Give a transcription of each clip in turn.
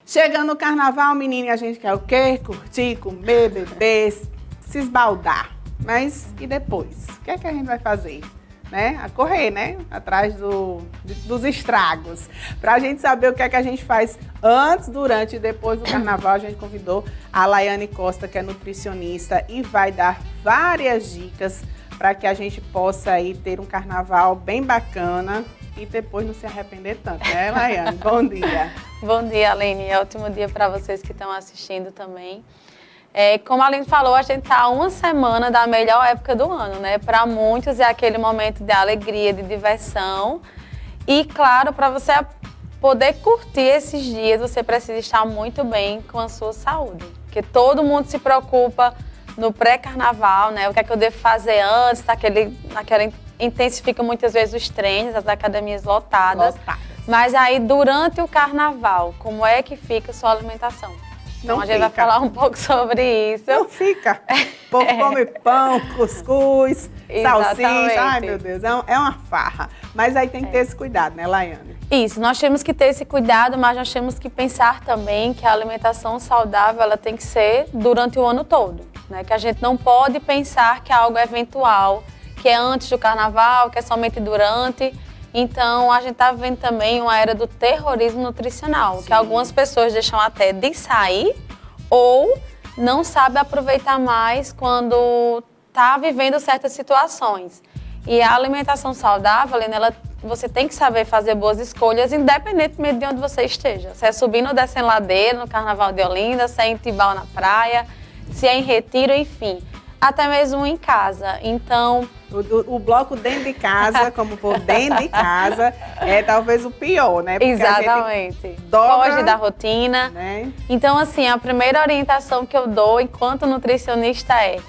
Chegando no carnaval, menina, a gente quer o quê? Curtir, comer, beber, se esbaldar. Mas e depois? O que é que a gente vai fazer? Né? A correr, né? Atrás dos estragos. Para a gente saber o que é que a gente faz antes, durante e depois do carnaval, a gente convidou a Laiane Costa, que é nutricionista, e vai dar várias dicas para que a gente possa aí ter um carnaval bem bacana e depois não se arrepender tanto, né, Laiane? Bom dia. Bom dia, Aline. Ótimo dia para vocês que estão assistindo também. Como a Aline falou, a gente está uma semana da melhor época do ano, né? Para muitos é aquele momento de alegria, de diversão. E, claro, para você poder curtir esses dias, você precisa estar muito bem com a sua saúde. Porque todo mundo se preocupa no pré-carnaval, né? O que é que eu devo fazer antes, intensifica muitas vezes os treinos, as academias lotadas. Mas aí, durante o carnaval, como é que fica a sua alimentação? Então, a gente vai falar um pouco sobre isso. Não fica. O povo come pão, cuscuz, salsicha. Ai, meu Deus, é uma farra. Mas aí tem que ter esse cuidado, né, Laiane? Isso, nós temos que ter esse cuidado, mas nós temos que pensar também que a alimentação saudável ela tem que ser durante o ano todo. Né? Que a gente não pode pensar que é algo eventual, que é antes do carnaval, que é somente durante. Então, a gente está vivendo também uma era do terrorismo nutricional, que algumas pessoas deixam até de sair ou não sabem aproveitar mais quando está vivendo certas situações. E a alimentação saudável, você tem que saber fazer boas escolhas, independentemente de onde você esteja. Se é subindo ou descendo ladeira, no Carnaval de Olinda, se é em Tibau na praia, se é em Retiro, enfim. Até mesmo em casa. Então, o bloco dentro de casa, como por dentro de casa, é talvez o pior, né? Porque exatamente. Foge da rotina. Né? Então, assim, a primeira orientação que eu dou enquanto nutricionista é: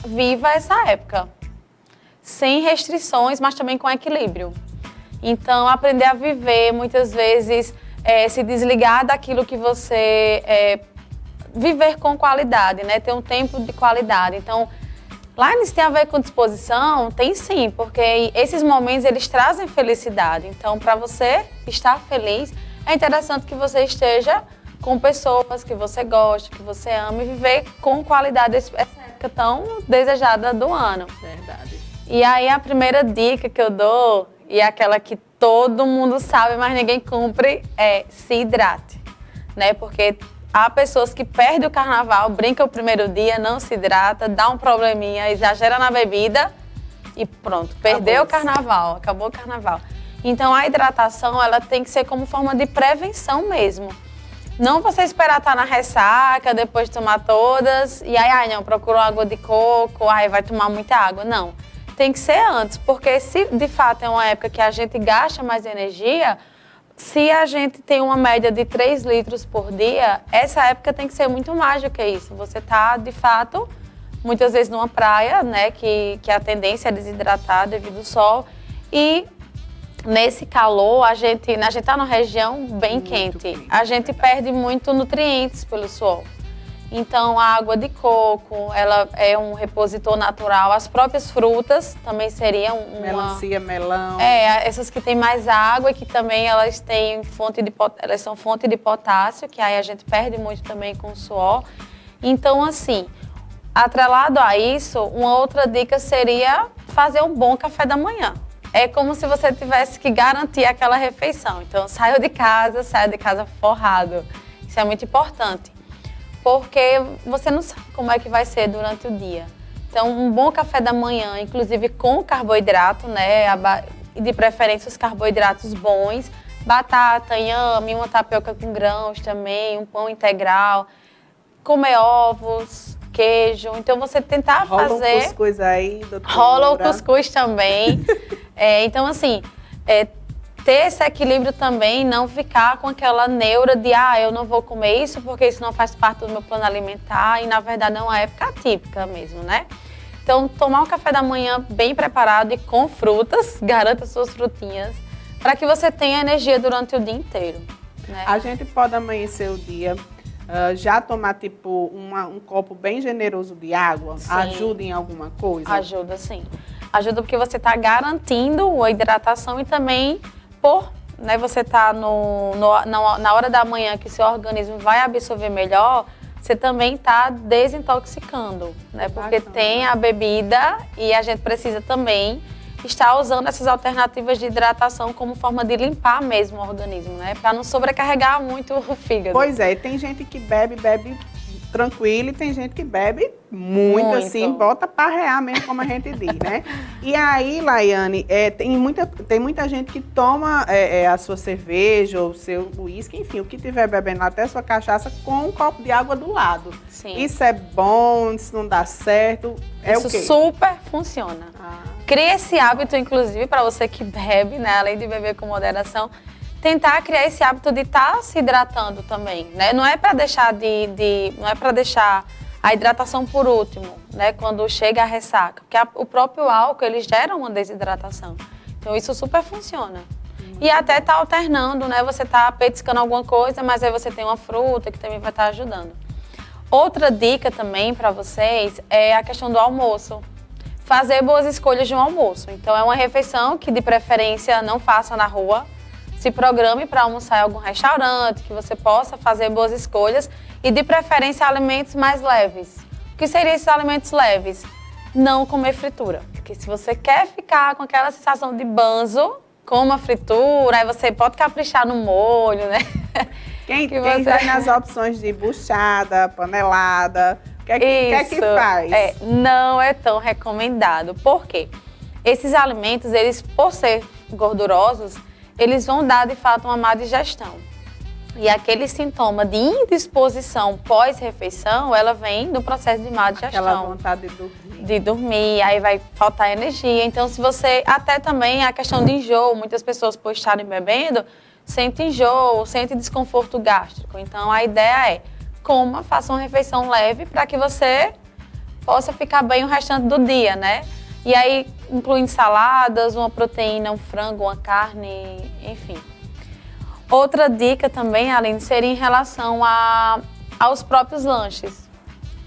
viva essa época. Sem restrições, mas também com equilíbrio. Então, aprender a viver, muitas vezes, se desligar daquilo que você... viver com qualidade, né? Ter um tempo de qualidade. Então, lá isso tem a ver com disposição? Tem sim, porque esses momentos, eles trazem felicidade. Então, para você estar feliz, é interessante que você esteja com pessoas que você gosta, que você ama e viver com qualidade essa época tão desejada do ano. Verdade. E aí, a primeira dica que eu dou, e é aquela que todo mundo sabe, mas ninguém cumpre, é se hidrate, né? Porque há pessoas que perdem o carnaval, brincam o primeiro dia, não se hidrata, dá um probleminha, exagera na bebida e pronto, perdeu o carnaval, acabou o carnaval. Então, a hidratação, ela tem que ser como forma de prevenção mesmo. Não você esperar estar na ressaca, depois de tomar todas, e aí, não, procura água de coco, aí vai tomar muita água. Não, tem que ser antes, porque se de fato é uma época que a gente gasta mais energia, se a gente tem uma média de 3 litros por dia, essa época tem que ser muito mais do que isso. Você está, de fato, muitas vezes numa praia, né, que a tendência é desidratar devido ao sol. E nesse calor, a gente está numa região bem quente. A gente perde muito nutrientes pelo sol. Então, a água de coco, ela é um repositor natural. As próprias frutas também seriam uma... Melancia, melão. Essas que têm mais água e que também elas são fonte de potássio, que aí a gente perde muito também com o suor. Então, assim, atrelado a isso, uma outra dica seria fazer um bom café da manhã. É como se você tivesse que garantir aquela refeição. Então, saia de casa forrado. Isso é muito importante. Porque você não sabe como é que vai ser durante o dia. Então, um bom café da manhã, inclusive com carboidrato, né? De preferência os carboidratos bons, batata, inhame, uma tapioca com grãos também, um pão integral, comer ovos, queijo. Então, você tentar fazer... Rola um cuscuz aí, doutora. Rola o cuscuz também. Então, assim... ter esse equilíbrio também, não ficar com aquela neura de eu não vou comer isso porque isso não faz parte do meu plano alimentar e na verdade é uma época atípica mesmo, né? Então, tomar um café da manhã bem preparado e com frutas, garanta suas frutinhas, para que você tenha energia durante o dia inteiro. Né? A gente pode amanhecer o dia, já tomar tipo um copo bem generoso de água? Sim. Ajuda em alguma coisa? Ajuda sim. Ajuda porque você está garantindo a hidratação e também por né, você está na hora da manhã que seu organismo vai absorver melhor, você também está desintoxicando, né? Porque tem a bebida e a gente precisa também estar usando essas alternativas de hidratação como forma de limpar mesmo o organismo, né? Para não sobrecarregar muito o fígado. Pois é, tem gente que bebe tranquilo e tem gente que bebe muito. Assim, bota pra rear mesmo, como a gente diz, né? E aí, Laiane, tem muita gente que toma a sua cerveja ou o seu uísque, enfim, o que tiver bebendo até a sua cachaça com um copo de água do lado. Sim. Isso é bom, isso não dá certo, isso o quê? Super funciona. Cria esse hábito, inclusive, para você que bebe, né? Além de beber com moderação, tentar criar esse hábito de estar se hidratando também, né? Não é para deixar não é para deixar a hidratação por último, né? Quando chega a ressaca, porque o próprio álcool ele gera uma desidratação. Então isso super funciona. E até tá alternando, né? Você tá petiscando alguma coisa, mas aí você tem uma fruta que também vai estar ajudando. Outra dica também para vocês é a questão do almoço. Fazer boas escolhas de um almoço. Então é uma refeição que de preferência não faça na rua. Se programe para almoçar em algum restaurante, que você possa fazer boas escolhas e, de preferência, alimentos mais leves. O que seriam esses alimentos leves? Não comer fritura. Porque se você quer ficar com aquela sensação de banzo, coma fritura, aí você pode caprichar no molho, né? Quem vai nas opções de buchada, panelada, o que é que faz? Não é tão recomendado. Por quê? Esses alimentos, eles, por ser gordurosos, eles vão dar, de fato, uma má digestão. E aquele sintoma de indisposição pós-refeição, ela vem do processo de má digestão. Aquela vontade de dormir. De dormir, aí vai faltar energia. Então, se você... Até também a questão de enjoo. Muitas pessoas, por estarem bebendo, sentem enjoo, sentem desconforto gástrico. Então, a ideia é, faça uma refeição leve para que você possa ficar bem o restante do dia, né? E aí, incluindo saladas, uma proteína, um frango, uma carne, enfim. Outra dica também, além de ser em relação aos próprios lanches.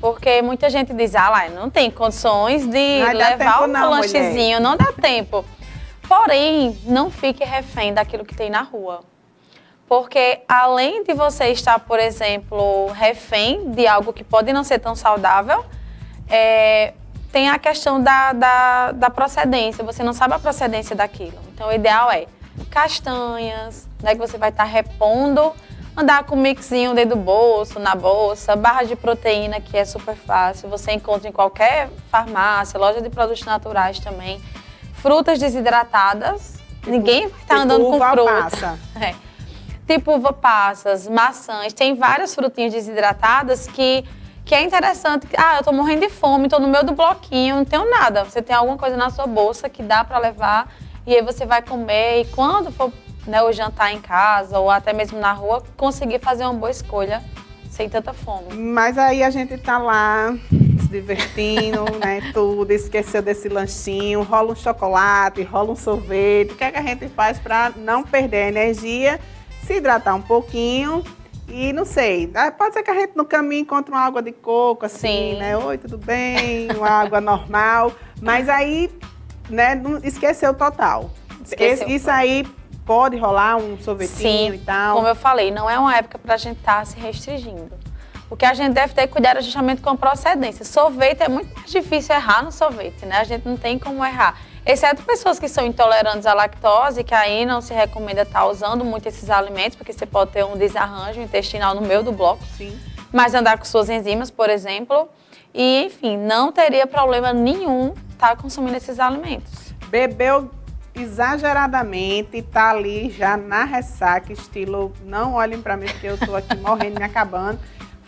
Porque muita gente diz, não tem condições de levar um lanchezinho, não dá tempo. Porém, não fique refém daquilo que tem na rua. Porque além de você estar, por exemplo, refém de algo que pode não ser tão saudável, tem a questão da procedência, você não sabe a procedência daquilo. Então, o ideal é castanhas, né, que você vai estar repondo, andar com um mixinho dentro do bolso, na bolsa, barra de proteína, que é super fácil, você encontra em qualquer farmácia, loja de produtos naturais também. Frutas desidratadas, ninguém vai estar andando com fruta. Passa. Tipo uva passas, maçãs, tem várias frutinhas desidratadas que é interessante. Eu tô morrendo de fome, tô no meio do bloquinho, não tenho nada. Você tem alguma coisa na sua bolsa que dá para levar e aí você vai comer. E quando for, né, o jantar em casa ou até mesmo na rua, conseguir fazer uma boa escolha sem tanta fome. Mas aí a gente tá lá se divertindo, né, tudo, esqueceu desse lanchinho, rola um chocolate, rola um sorvete. O que é que a gente faz para não perder a energia, se hidratar um pouquinho? E não sei, pode ser que a gente no caminho encontre uma água de coco, assim, né? Oi, tudo bem? Uma água normal. Mas aí, né, não esqueceu total. Isso aí pode rolar um sorvetinho e tal? Como eu falei, não é uma época pra gente estar se restringindo. O que a gente deve ter cuidado é justamente com a procedência. Sorvete é muito mais difícil errar no sorvete, né? A gente não tem como errar. Exceto pessoas que são intolerantes à lactose, que aí não se recomenda estar usando muito esses alimentos, porque você pode ter um desarranjo intestinal no meio do bloco. Sim. Mas andar com suas enzimas, por exemplo. E, enfim, não teria problema nenhum estar consumindo esses alimentos. Bebeu exageradamente, tá ali já na ressaca, estilo, não olhem pra mim porque eu tô aqui morrendo, me acabando.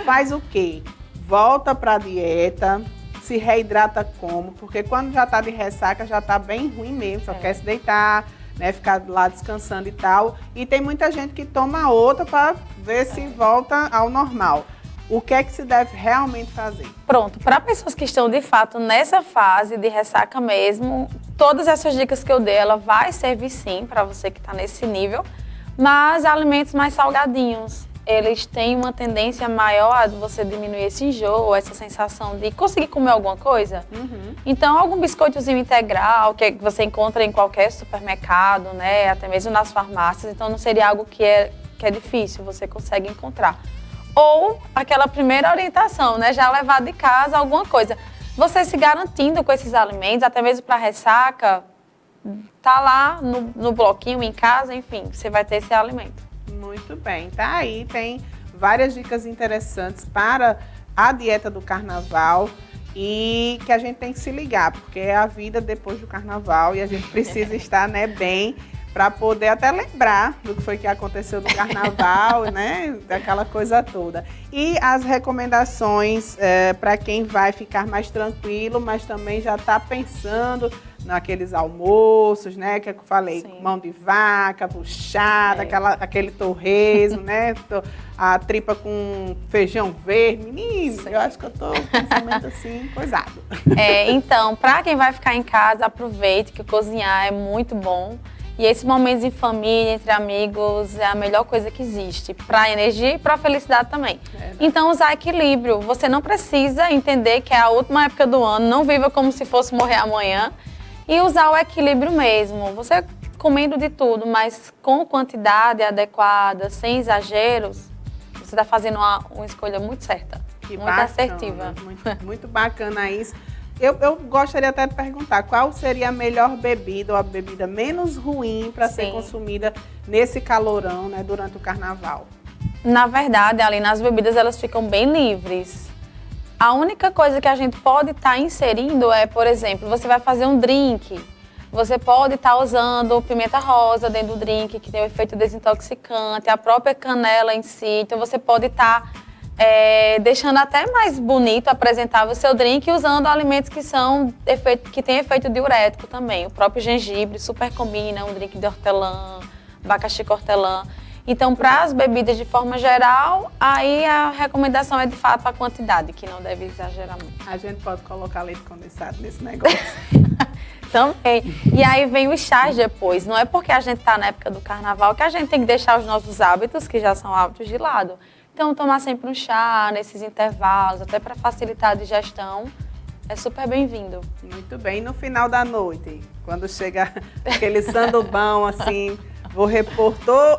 Faz o quê? Volta pra dieta. Se reidrata como? Porque quando já tá de ressaca, já tá bem ruim mesmo, só quer se deitar, né, ficar lá descansando e tal. E tem muita gente que toma outra para ver se volta ao normal. O que é que se deve realmente fazer? Pronto, para pessoas que estão de fato nessa fase de ressaca mesmo, todas essas dicas que eu dei, ela vai servir sim para você que está nesse nível, mas alimentos mais salgadinhos. eles têm uma tendência maior a você diminuir esse enjoo, essa sensação de conseguir comer alguma coisa. Então, algum biscoitozinho integral que você encontra em qualquer supermercado, né, até mesmo nas farmácias, então não seria algo que é difícil, você consegue encontrar. Ou aquela primeira orientação, né, já levar de casa alguma coisa. Você se garantindo com esses alimentos, até mesmo para ressaca, tá lá no bloquinho, em casa, enfim, você vai ter esse alimento. Muito bem, tá aí, tem várias dicas interessantes para a dieta do carnaval e que a gente tem que se ligar, porque é a vida depois do carnaval e a gente precisa estar, né, bem para poder até lembrar do que foi que aconteceu no carnaval, né, daquela coisa toda. E as recomendações para quem vai ficar mais tranquilo, mas também já está pensando naqueles almoços, né, que eu falei, Sim. Mão de vaca, buchada, aquele torresmo, né, a tripa com feijão verde. Menino, eu acho que eu tô com pensamento assim, coisado. Então, para quem vai ficar em casa, aproveite que cozinhar é muito bom. E esses momentos em família, entre amigos, é a melhor coisa que existe. Para energia e para felicidade também. Então, usar equilíbrio. Você não precisa entender que é a última época do ano, não viva como se fosse morrer amanhã. E usar o equilíbrio mesmo. Você comendo de tudo, mas com quantidade adequada, sem exageros, você está fazendo uma escolha muito certa. Que muito bacana, assertiva. Muito bacana isso. Eu gostaria até de perguntar qual seria a melhor bebida ou a bebida menos ruim para ser consumida nesse calorão, né, durante o carnaval? Na verdade, ali nas bebidas elas ficam bem livres. A única coisa que a gente pode estar inserindo é, por exemplo, você vai fazer um drink. Você pode estar usando pimenta rosa dentro do drink, que tem o efeito desintoxicante, a própria canela em si. Então você pode estar deixando até mais bonito, apresentável o seu drink, usando alimentos que têm efeito diurético também. O próprio gengibre super combina, um drink de hortelã, abacaxi com hortelã. Então, para as bebidas de forma geral, aí a recomendação é de fato a quantidade, que não deve exagerar muito. A gente pode colocar leite condensado nesse negócio. Também. E aí vem os chás depois. Não é porque a gente está na época do carnaval que a gente tem que deixar os nossos hábitos, que já são hábitos, de lado. Então, tomar sempre um chá nesses intervalos, até para facilitar a digestão, é super bem-vindo. Muito bem. E no final da noite, quando chega aquele sandubão, assim, vou repor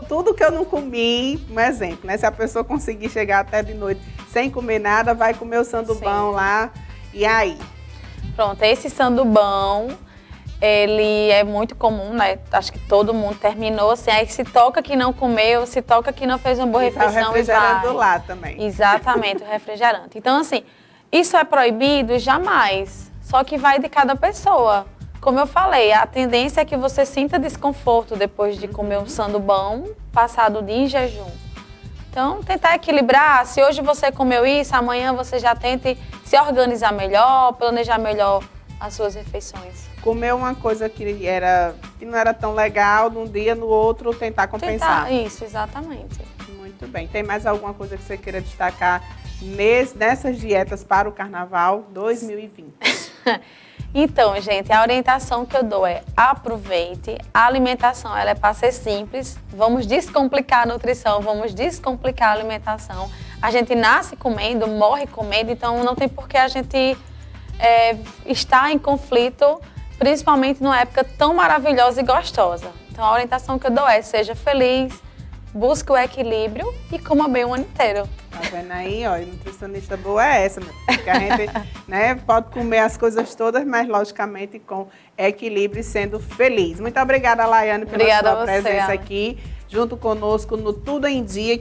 tudo que eu não comi, um exemplo, né? Se a pessoa conseguir chegar até de noite sem comer nada, vai comer o sandubão lá, e aí? Pronto, esse sandubão, ele é muito comum, né? Acho que todo mundo terminou, assim, aí se toca que não comeu, se toca que não fez uma boa refeição o refrigerante do lado também. Exatamente, o refrigerante. Então, assim, isso é proibido? Jamais. Só que vai de cada pessoa. Como eu falei, a tendência é que você sinta desconforto depois de comer um sandubão passado o dia em jejum. Então, tentar equilibrar. Se hoje você comeu isso, amanhã você já tente se organizar melhor, planejar melhor as suas refeições. Comer uma coisa que não era tão legal, num dia, no outro, tentar compensar. Isso, exatamente. Muito bem. Tem mais alguma coisa que você queira destacar nessas dietas para o Carnaval 2020? Então, gente, a orientação que eu dou é aproveite. A alimentação ela é para ser simples. Vamos descomplicar a nutrição, vamos descomplicar a alimentação. A gente nasce comendo, morre comendo, então não tem por que a gente estar em conflito, principalmente numa época tão maravilhosa e gostosa. Então, a orientação que eu dou é seja feliz, busque o equilíbrio e coma bem o ano inteiro. Tá vendo aí, ó, nutricionista boa é essa, porque a gente, né, pode comer as coisas todas, mas logicamente com equilíbrio e sendo feliz. Muito obrigada, Laiane, pela sua presença aqui, junto conosco no Tudo em Dia.